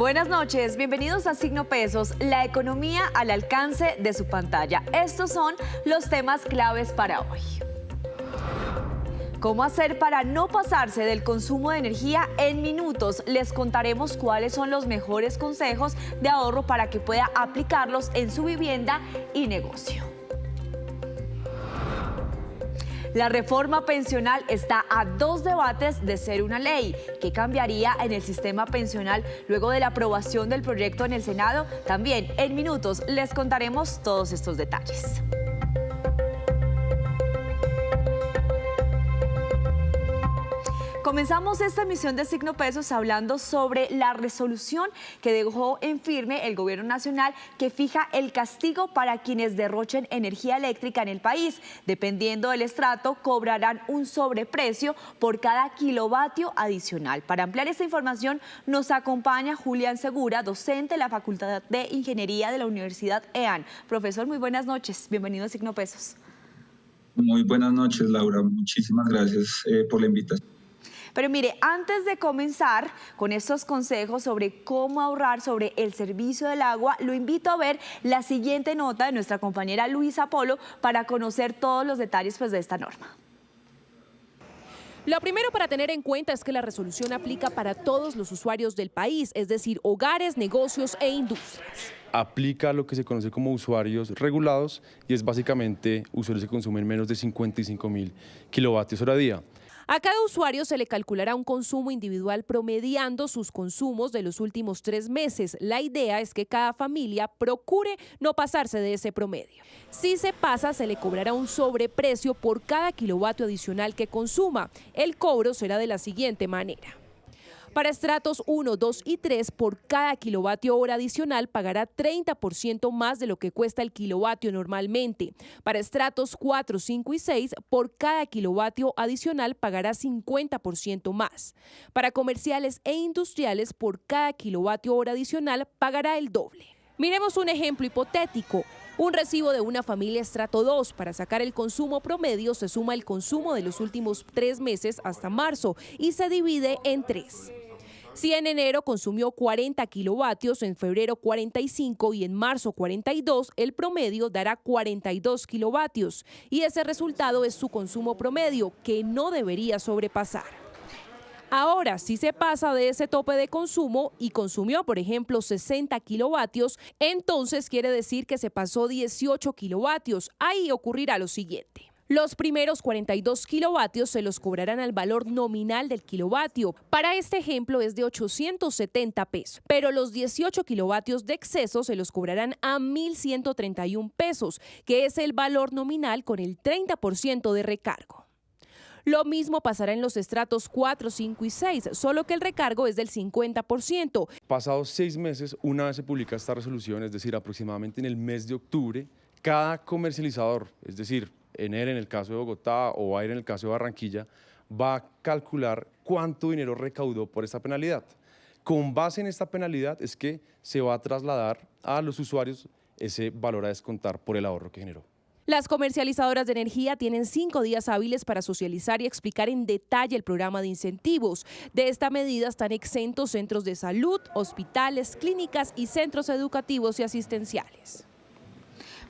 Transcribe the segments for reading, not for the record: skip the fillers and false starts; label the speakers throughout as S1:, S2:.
S1: Buenas noches, bienvenidos a Signo Pesos, la economía al alcance de su pantalla. Estos son los temas claves para hoy. ¿Cómo hacer para no pasarse del consumo de energía en minutos? Les contaremos cuáles son los mejores consejos de ahorro para que pueda aplicarlos en su vivienda y negocio. La reforma pensional está a 2 debates de ser una ley. ¿Qué cambiaría en el sistema pensional luego de la aprobación del proyecto en el Senado? También en minutos les contaremos todos estos detalles. Comenzamos esta emisión de Signo Pesos hablando sobre la resolución que dejó en firme el Gobierno Nacional que fija el castigo para quienes derrochen energía eléctrica en el país. Dependiendo del estrato, cobrarán un sobreprecio por cada kilovatio adicional. Para ampliar esta información nos acompaña Julián Segura, docente de la Facultad de Ingeniería de la Universidad EAN. Profesor, muy buenas noches. Bienvenido a Signo Pesos.
S2: Muy buenas noches, Laura. Muchísimas gracias por la invitación.
S1: Pero mire, antes de comenzar con estos consejos sobre cómo ahorrar sobre el servicio del agua, lo invito a ver la siguiente nota de nuestra compañera Luisa Polo para conocer todos los detalles de esta norma.
S3: Lo primero para tener en cuenta es que la resolución aplica para todos los usuarios del país, es decir, hogares, negocios e industrias.
S4: Aplica lo que se conoce como usuarios regulados y es básicamente usuarios que consumen menos de 55.000 kilovatios hora día.
S3: A cada usuario se le calculará un consumo individual promediando sus consumos de los últimos 3 meses. La idea es que cada familia procure no pasarse de ese promedio. Si se pasa, se le cobrará un sobreprecio por cada kilovatio adicional que consuma. El cobro será de la siguiente manera. Para estratos 1, 2 y 3, por cada kilovatio hora adicional pagará 30% más de lo que cuesta el kilovatio normalmente. Para estratos 4, 5 y 6, por cada kilovatio adicional pagará 50% más. Para comerciales e industriales, por cada kilovatio hora adicional pagará el doble. Miremos un ejemplo hipotético. Un recibo de una familia estrato 2. Para sacar el consumo promedio se suma el consumo de los últimos 3 meses hasta marzo y se divide en 3. Si en enero consumió 40 kilovatios, en febrero 45 y en marzo 42, el promedio dará 42 kilovatios. Y ese resultado es su consumo promedio, que no debería sobrepasar. Ahora, si se pasa de ese tope de consumo y consumió, por ejemplo, 60 kilovatios, entonces quiere decir que se pasó 18 kilovatios. Ahí ocurrirá lo siguiente. Los primeros 42 kilovatios se los cobrarán al valor nominal del kilovatio. Para este ejemplo es de 870 pesos, pero los 18 kilovatios de exceso se los cobrarán a 1.131 pesos, que es el valor nominal con el 30% de recargo. Lo mismo pasará en los estratos 4, 5 y 6, solo que el recargo es del 50%.
S4: Pasados 6 meses, una vez se publica esta resolución, es decir, aproximadamente en el mes de octubre, cada comercializador, es decir, ENER en el caso de Bogotá o AIR en el caso de Barranquilla, va a calcular cuánto dinero recaudó por esta penalidad. Con base en esta penalidad es que se va a trasladar a los usuarios ese valor a descontar por el ahorro que generó.
S3: Las comercializadoras de energía tienen 5 días hábiles para socializar y explicar en detalle el programa de incentivos. De esta medida están exentos centros de salud, hospitales, clínicas y centros educativos y asistenciales.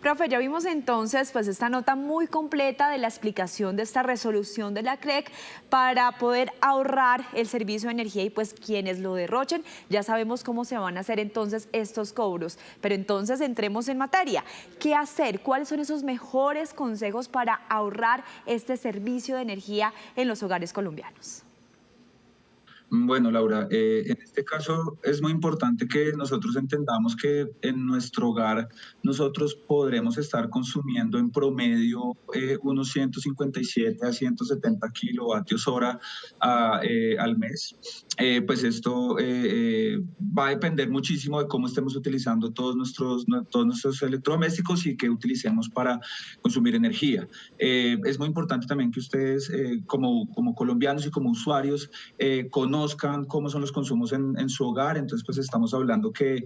S1: Profe, ya vimos entonces esta nota muy completa de la explicación de esta resolución de la CREC para poder ahorrar el servicio de energía y quienes lo derrochen, ya sabemos cómo se van a hacer entonces estos cobros. Pero entonces entremos en materia. ¿Qué hacer? ¿Cuáles son esos mejores consejos para ahorrar este servicio de energía en los hogares colombianos?
S2: Bueno, Laura, en este caso es muy importante que nosotros entendamos que en nuestro hogar nosotros podremos estar consumiendo en promedio unos 157 a 170 kilovatios hora al mes. Pues esto va a depender muchísimo de cómo estemos utilizando todos nuestros electrodomésticos y que utilicemos para consumir energía. Es muy importante también que ustedes como colombianos y como usuarios conozcan conozcan cómo son los consumos en su hogar. Entonces, pues estamos hablando que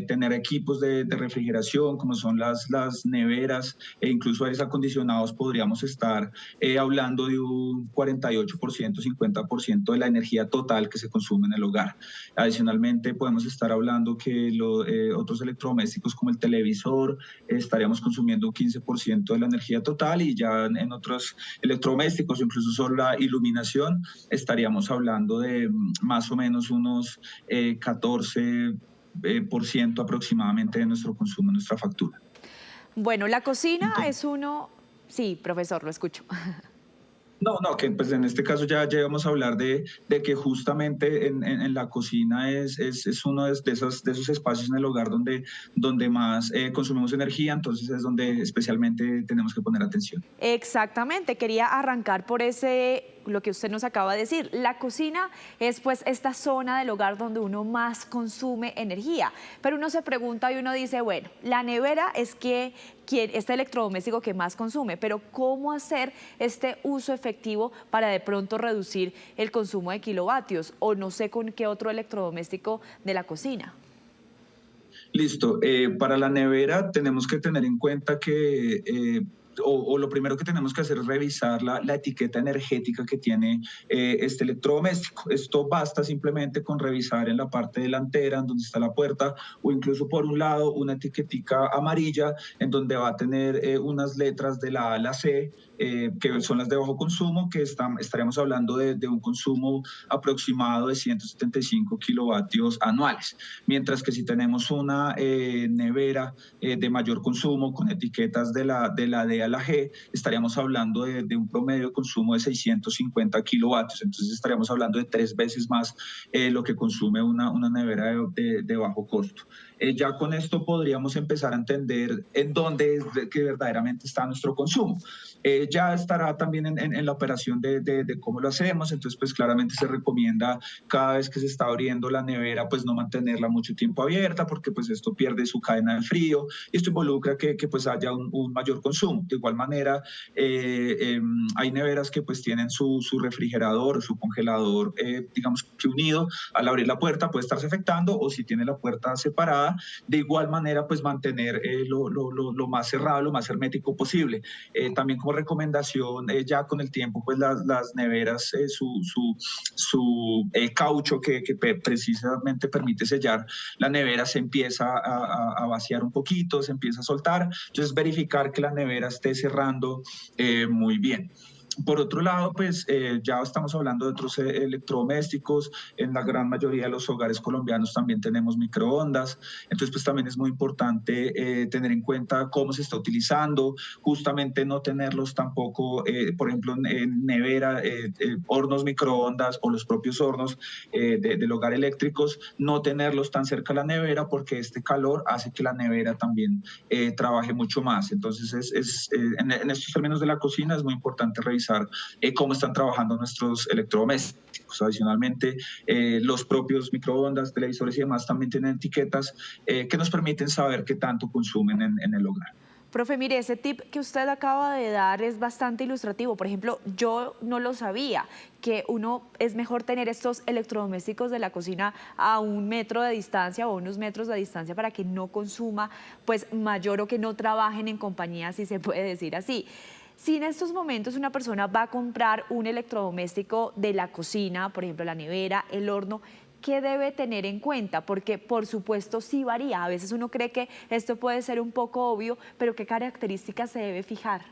S2: tener equipos de refrigeración, como son las neveras e incluso aires acondicionados, podríamos estar hablando de un 48%, 50% de la energía total que se consume en el hogar. Adicionalmente, podemos estar hablando que otros electrodomésticos como el televisor estaríamos consumiendo un 15% de la energía total, y ya en otros electrodomésticos, incluso solo la iluminación, estaríamos hablando de más o menos unos 14% aproximadamente de nuestro consumo, nuestra factura.
S1: Bueno, la cocina
S2: Entonces,
S1: es uno... Sí, profesor, lo escucho.
S2: no, que pues en este caso ya íbamos a hablar de que justamente en la cocina es uno de esos espacios en el hogar donde más consumimos energía. Entonces es donde especialmente tenemos que poner atención.
S1: Exactamente, quería arrancar por lo que usted nos acaba de decir. La cocina es pues esta zona del hogar donde uno más consume energía, pero uno se pregunta y uno dice, bueno, la nevera es este electrodoméstico que más consume, pero ¿cómo hacer este uso efectivo para de pronto reducir el consumo de kilovatios? O no sé con qué otro electrodoméstico de la cocina.
S2: Listo. Para la nevera tenemos que tener en cuenta que lo primero que tenemos que hacer es revisar la etiqueta energética que tiene este electrodoméstico. Esto basta simplemente con revisar en la parte delantera, en donde está la puerta, o incluso por un lado una etiquetica amarilla en donde va a tener unas letras de la A a la C, que son las de bajo consumo, que estaríamos hablando de un consumo aproximado de 175 kilovatios anuales. Mientras que si tenemos una nevera de mayor consumo con etiquetas de la D a la G, estaríamos hablando de un promedio de consumo de 650 kilovatios. Entonces estaríamos hablando de 3 veces más lo que consume una nevera de bajo costo. Ya con esto podríamos empezar a entender en dónde es que verdaderamente está nuestro consumo. Ya estará también en la operación de cómo lo hacemos. Entonces, pues claramente se recomienda cada vez que se está abriendo la nevera, pues no mantenerla mucho tiempo abierta, porque pues esto pierde su cadena de frío y esto involucra que pues haya un mayor consumo. De igual manera, hay neveras que pues tienen su refrigerador, su congelador, digamos que unido. Al abrir la puerta puede estarse afectando, o si tiene la puerta separada, de igual manera pues mantener lo más cerrado, lo más hermético posible. También como recomendación, ya con el tiempo pues las neveras, su caucho que precisamente permite sellar la nevera, se empieza a vaciar un poquito, se empieza a soltar. Entonces verificar que la nevera esté cerrando muy bien. Por otro lado, pues ya estamos hablando de otros electrodomésticos. En la gran mayoría de los hogares colombianos también tenemos microondas. Entonces, pues también es muy importante tener en cuenta cómo se está utilizando, justamente no tenerlos tampoco, por ejemplo, en nevera, hornos microondas o los propios hornos del hogar eléctricos, no tenerlos tan cerca a la nevera, porque este calor hace que la nevera también trabaje mucho más. Entonces, en estos términos de la cocina es muy importante revisar cómo están trabajando nuestros electrodomésticos. Adicionalmente, los propios microondas, televisores y demás también tienen etiquetas que nos permiten saber qué tanto consumen en el hogar.
S1: Profe, mire, ese tip que usted acaba de dar es bastante ilustrativo. Por ejemplo, yo no lo sabía, que es mejor tener estos electrodomésticos de la cocina a 1 metro de distancia o unos metros de distancia para que no consuma pues mayor, o que no trabajen en compañía, si se puede decir así. Si en estos momentos una persona va a comprar un electrodoméstico de la cocina, por ejemplo la nevera, el horno, ¿qué debe tener en cuenta? Porque por supuesto sí varía. A veces uno cree que esto puede ser un poco obvio, pero ¿qué características se debe fijar?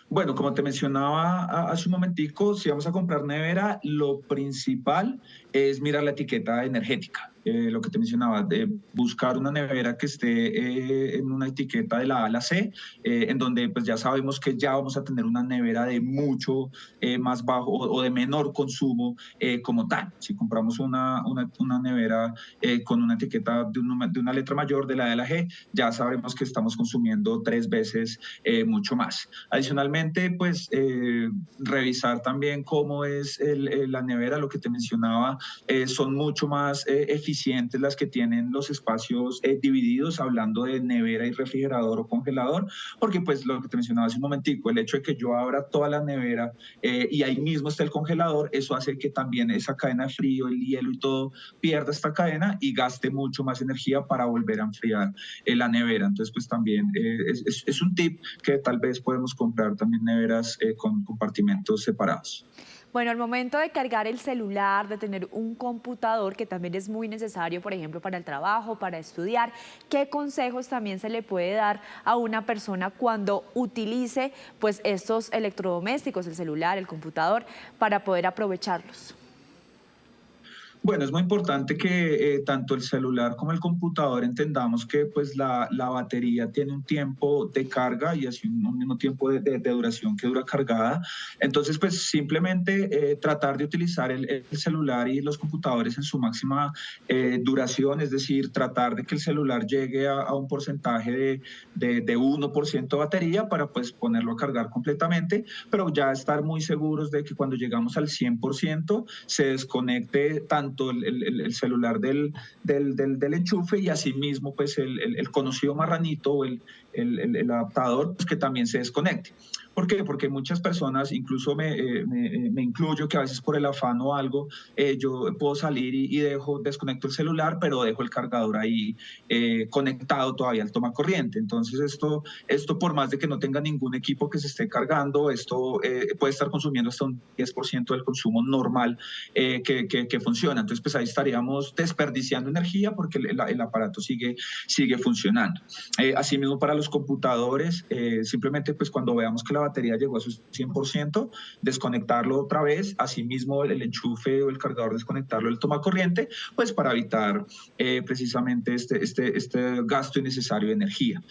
S2: Bueno, como te mencionaba hace un momentico, si vamos a comprar nevera, lo principal es mirar la etiqueta energética. Lo que te mencionaba, de buscar una nevera que esté en una etiqueta de la A a la C, en donde pues ya sabemos que ya vamos a tener una nevera de mucho más bajo o de menor consumo como tal. Si compramos una nevera con una etiqueta de una letra mayor, de la A a la G, ya sabremos que estamos consumiendo 3 veces mucho más. Adicionalmente, pues revisar también cómo es la nevera. Lo que te mencionaba, son mucho más eficientes eficientes las que tienen los espacios divididos, hablando de nevera y refrigerador o congelador, porque pues lo que te mencionaba hace un momentico, el hecho de que yo abra toda la nevera y ahí mismo está el congelador, eso hace que también esa cadena de frío, el hielo y todo pierda esta cadena y gaste mucho más energía para volver a enfriar la nevera. Entonces pues también es un tip que tal vez podemos comprar también neveras con compartimentos separados.
S1: Bueno, al momento de cargar el celular, de tener un computador, que también es muy necesario, por ejemplo, para el trabajo, para estudiar, ¿qué consejos también se le puede dar a una persona cuando utilice pues estos electrodomésticos, el celular, el computador, para poder aprovecharlos?
S2: Bueno, es muy importante que tanto el celular como el computador entendamos que pues la batería tiene un tiempo de carga y así un mismo tiempo de duración que dura cargada. Entonces, pues simplemente tratar de utilizar el celular y los computadores en su máxima duración, es decir, tratar de que el celular llegue a un porcentaje de 1% de batería para pues ponerlo a cargar completamente, pero ya estar muy seguros de que cuando llegamos al 100% se desconecte tanto el celular del enchufe y asimismo pues el conocido marranito o el adaptador, pues que también se desconecte. ¿Por qué? Porque muchas personas, incluso me incluyo, que a veces por el afán o algo, yo puedo salir y desconecto el celular, pero dejo el cargador ahí conectado todavía al toma corriente. Entonces esto por más de que no tenga ningún equipo que se esté cargando, esto puede estar consumiendo hasta un 10% del consumo normal que funciona. Entonces pues ahí estaríamos desperdiciando energía porque el aparato sigue funcionando. Asimismo para los computadores, simplemente pues cuando veamos que la batería llegó a su 100%, desconectarlo otra vez, asimismo el enchufe o el cargador desconectarlo del toma corriente, pues para evitar precisamente este gasto innecesario de energía.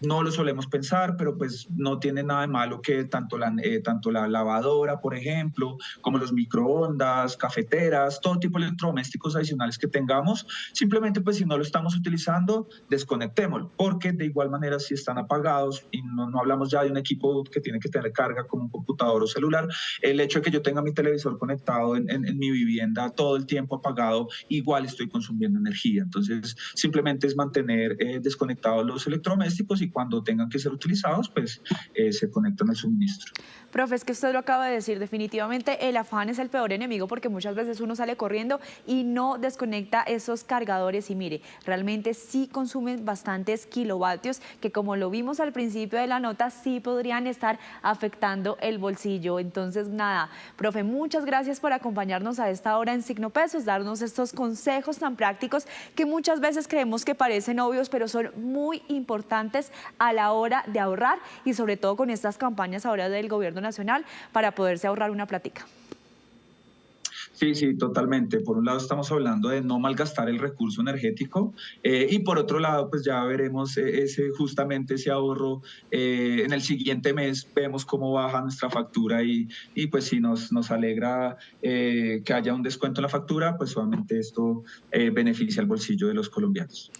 S2: No lo solemos pensar, pero pues no tiene nada de malo que tanto la lavadora, por ejemplo, como los microondas, cafeteras, todo tipo de electrodomésticos adicionales que tengamos, simplemente pues si no lo estamos utilizando, desconectémoslo, porque de igual manera si están apagados y no hablamos ya de un equipo que tiene que tener carga como un computador o celular, el hecho de que yo tenga mi televisor conectado en mi vivienda todo el tiempo apagado, igual estoy consumiendo energía. Entonces simplemente es mantener desconectados los electrodomésticos y cuando tengan que ser utilizados, pues se conectan al suministro.
S1: Profe, es que usted lo acaba de decir, definitivamente el afán es el peor enemigo porque muchas veces uno sale corriendo y no desconecta esos cargadores y mire, realmente sí consumen bastantes kilovatios que como lo vimos al principio de la nota, sí podrían estar afectando el bolsillo. Entonces, nada, profe, muchas gracias por acompañarnos a esta hora en Signo Pesos, darnos estos consejos tan prácticos que muchas veces creemos que parecen obvios, pero son muy importantes a la hora de ahorrar y sobre todo con estas campañas ahora del gobierno nacional para poderse ahorrar una plática.
S2: Sí, totalmente. Por un lado estamos hablando de no malgastar el recurso energético y por otro lado pues ya veremos justamente ese ahorro en el siguiente mes, vemos cómo baja nuestra factura y pues si nos alegra que haya un descuento en la factura, pues solamente esto beneficia al bolsillo de los colombianos.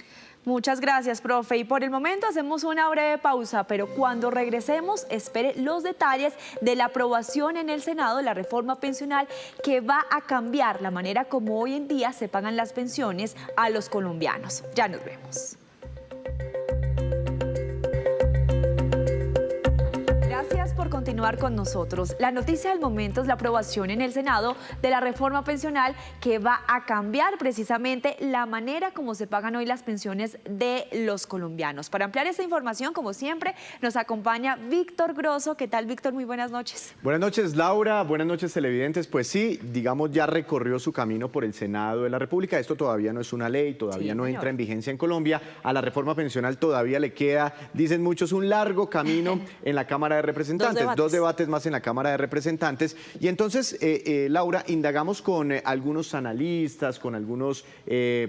S1: Muchas gracias, profe. Y por el momento hacemos una breve pausa, pero cuando regresemos, espere los detalles de la aprobación en el Senado de la reforma pensional que va a cambiar la manera como hoy en día se pagan las pensiones a los colombianos. Ya nos vemos. Gracias por continuar con nosotros. La noticia del momento es la aprobación en el Senado de la reforma pensional que va a cambiar precisamente la manera como se pagan hoy las pensiones de los colombianos. Para ampliar esta información, como siempre, nos acompaña Víctor Grosso. ¿Qué tal, Víctor? Muy buenas noches.
S5: Buenas noches, Laura. Buenas noches, televidentes. Pues sí, digamos, ya recorrió su camino por el Senado de la República. Esto todavía no es una ley, todavía no entra en vigencia en Colombia. A la reforma pensional todavía le queda, dicen muchos, un largo camino en la Cámara de Representantes. Dos debates más en la Cámara de Representantes. Y entonces, Laura, indagamos con algunos analistas, con algunos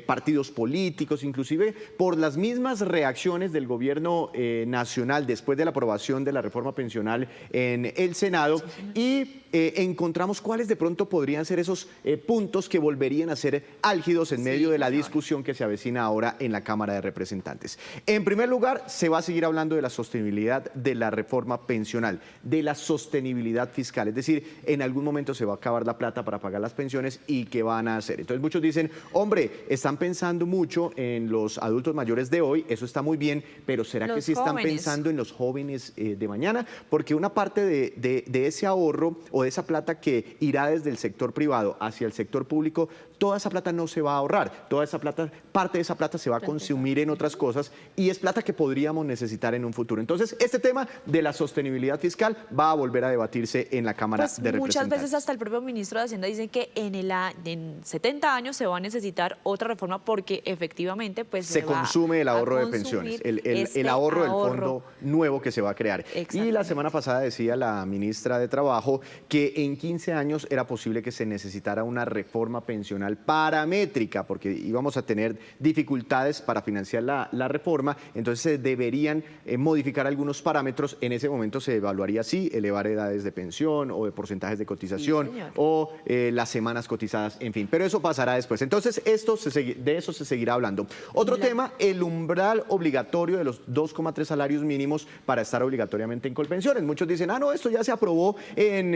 S5: partidos políticos, inclusive por las mismas reacciones del gobierno nacional después de la aprobación de la reforma pensional en el Senado y encontramos cuáles de pronto podrían ser esos puntos que volverían a ser álgidos en medio de la discusión que se avecina ahora en la Cámara de Representantes. En primer lugar, se va a seguir hablando de la sostenibilidad de la reforma pensional. de la sostenibilidad fiscal. Es decir, en algún momento se va a acabar la plata para pagar las pensiones y ¿qué van a hacer? Entonces muchos dicen, hombre, están pensando mucho en los adultos mayores de hoy, eso está muy bien, pero ¿será que sí están pensando en los jóvenes de mañana? Porque una parte de ese ahorro o de esa plata que irá desde el sector privado hacia el sector público, toda esa plata no se va a ahorrar, toda esa plata, parte de esa plata se va a consumir en otras cosas y es plata que podríamos necesitar en un futuro. Entonces, este tema de la sostenibilidad fiscal va a volver a debatirse en la Cámara de Representantes.
S1: Muchas veces hasta el propio ministro de Hacienda dice que en 70 años se va a necesitar otra reforma porque efectivamente pues
S5: se consume el ahorro de pensiones, el ahorro del fondo nuevo que se va a crear. Y la semana pasada decía la ministra de Trabajo que en 15 años era posible que se necesitara una reforma pensional paramétrica porque íbamos a tener dificultades para financiar la reforma, entonces se deberían modificar algunos parámetros. En ese momento se evaluaría si elevar edades de pensión o de porcentajes de cotización o las semanas cotizadas, en fin, pero eso pasará después. Entonces de eso se seguirá hablando. Otro tema, el umbral obligatorio de los 2,3 salarios mínimos para estar obligatoriamente en Colpensiones. Muchos dicen, no, esto ya se aprobó en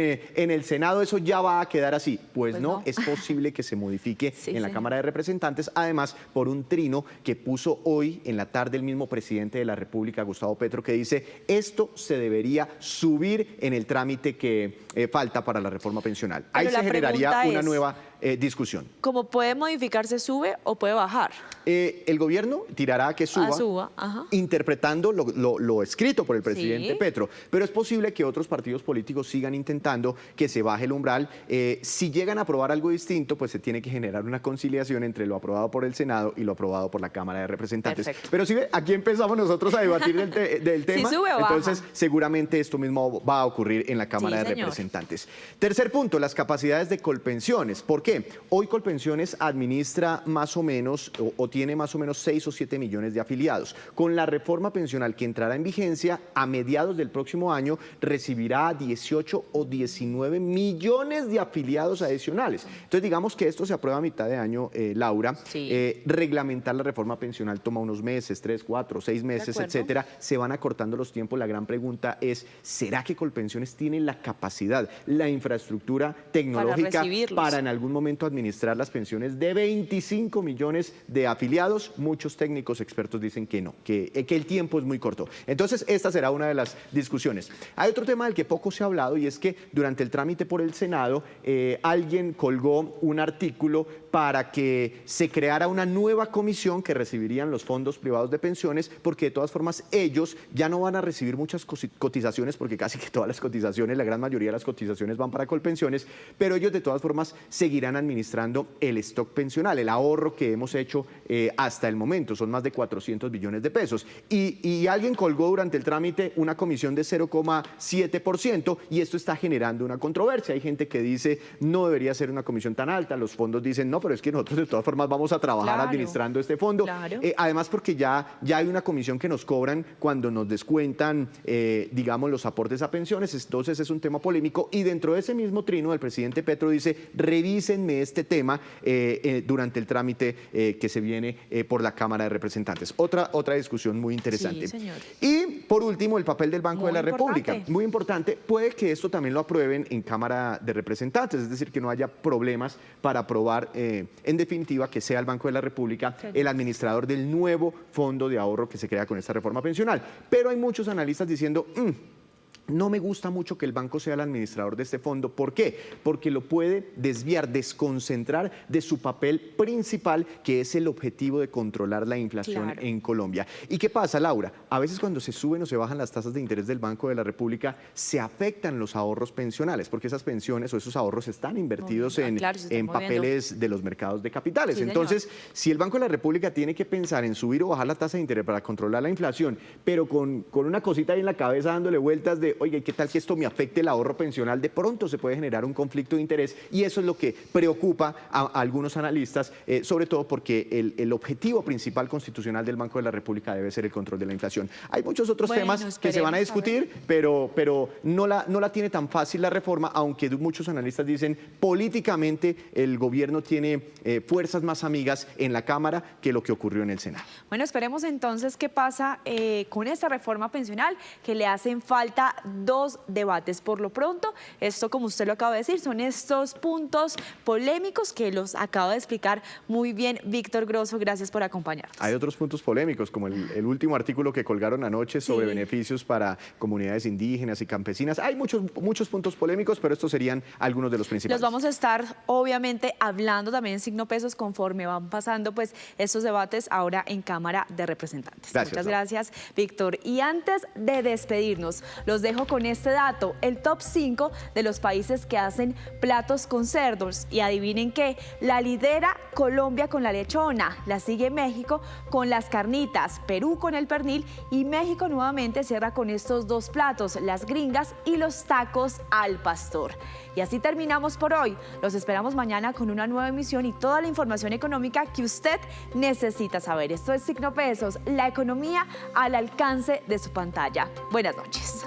S5: el Senado, eso ya va a quedar así. Pues no, es posible que se modifique en la Cámara de Representantes, además por un trino que puso hoy en la tarde el mismo presidente de la República, Gustavo Petro, que dice esto se debería subir en el trámite que falta para la reforma pensional. Ahí se generaría una nueva discusión.
S1: ¿Cómo puede modificarse, sube o puede bajar?
S5: El gobierno tirará a que suba, interpretando lo escrito por el presidente Petro, pero es posible que otros partidos políticos sigan intentando que se baje el umbral. Si llegan a aprobar algo distinto, pues se tiene que generar una conciliación entre lo aprobado por el Senado y lo aprobado por la Cámara de Representantes. Perfecto. Pero si ve, aquí empezamos nosotros a debatir del tema,
S1: sube o baja.
S5: Entonces seguramente esto mismo va a ocurrir en la Cámara de Representantes. Tercer punto, las capacidades de Colpensiones. ¿Por qué? Hoy Colpensiones administra más o menos o tiene más o menos 6 o 7 millones de afiliados. Con la reforma pensional que entrará en vigencia a mediados del próximo año, recibirá 18 o 19 millones de afiliados adicionales. Entonces digamos que esto se aprueba a mitad de año, Laura. Reglamentar la reforma pensional toma unos meses, 3, 4, 6 meses, etcétera. Se van acortando los tiempos. La gran pregunta es, ¿será que Colpensiones tiene la capacidad, la infraestructura tecnológica para en algún momento administrar las pensiones de 25 millones de afiliados? Muchos técnicos expertos dicen que no, que el tiempo es muy corto. Entonces, esta será una de las discusiones. Hay otro tema del que poco se ha hablado y es que durante el trámite por el Senado, alguien colgó un artículo para que se creara una nueva comisión que recibirían los fondos privados de pensiones, porque de todas formas ellos ya no van a recibir muchas cotizaciones, porque casi que todas las cotizaciones, la gran mayoría de las cotizaciones van para Colpensiones, pero ellos de todas formas seguirán administrando el stock pensional, el ahorro que hemos hecho hasta el momento, son más de 400 billones de pesos. Y alguien colgó durante el trámite una comisión de 0,7% y esto está generando una controversia. Hay gente que dice no debería ser una comisión tan alta, los fondos dicen no, pero es que nosotros de todas formas vamos a trabajar administrando este fondo. Además porque ya hay una comisión que nos cobran cuando nos descuentan, digamos, los aportes a pensiones, entonces es un tema polémico y dentro de ese mismo trino el presidente Petro dice revísenme este tema durante el trámite que se viene por la Cámara de Representantes. Otra discusión muy interesante. Sí, señor. Y por último, el papel del Banco de la República. Muy importante. Puede que esto también lo aprueben en Cámara de Representantes, es decir, que no haya problemas para aprobar, en definitiva, que sea el Banco de la República el administrador del nuevo fondo de ahorro que se crea con esta reforma pensional. Pero hay muchos analistas diciendo no me gusta mucho que el banco sea el administrador de este fondo. ¿Por qué? Porque lo puede desviar, desconcentrar de su papel principal, que es el objetivo de controlar la inflación en Colombia. ¿Y qué pasa, Laura? A veces cuando se suben o se bajan las tasas de interés del Banco de la República, se afectan los ahorros pensionales, porque esas pensiones o esos ahorros están invertidos en papeles de los mercados de capitales. Entonces, si el Banco de la República tiene que pensar en subir o bajar la tasa de interés para controlar la inflación, pero con una cosita ahí en la cabeza dándole vueltas de oye, ¿qué tal que esto me afecte el ahorro pensional? De pronto se puede generar un conflicto de interés y eso es lo que preocupa a algunos analistas, sobre todo porque el objetivo principal constitucional del Banco de la República debe ser el control de la inflación. Hay muchos otros temas que se van a discutir, pero no la tiene tan fácil la reforma, aunque muchos analistas dicen políticamente el gobierno tiene fuerzas más amigas en la Cámara que lo que ocurrió en el Senado.
S1: Bueno, esperemos entonces qué pasa con esta reforma pensional, que le hacen falta 2 debates. Por lo pronto, esto, como usted lo acaba de decir, son estos puntos polémicos que los acaba de explicar muy bien Víctor Grosso. Gracias por acompañarnos.
S5: Hay otros puntos polémicos, como el último artículo que colgaron anoche sobre beneficios para comunidades indígenas y campesinas. Hay muchos puntos polémicos, pero estos serían algunos de los principales.
S1: Los vamos a estar, obviamente, hablando también en Signo Pesos conforme van pasando pues estos debates ahora en Cámara de Representantes. Muchas gracias, Víctor. Y antes de despedirnos, los dejo con este dato, el top 5 de los países que hacen platos con cerdos. Y adivinen qué, la lidera Colombia con la lechona, la sigue México con las carnitas, Perú con el pernil y México nuevamente cierra con estos 2 platos, las gringas y los tacos al pastor. Y así terminamos por hoy. Los esperamos mañana con una nueva emisión y toda la información económica que usted necesita saber. Esto es Signo Pesos, la economía al alcance de su pantalla. Buenas noches.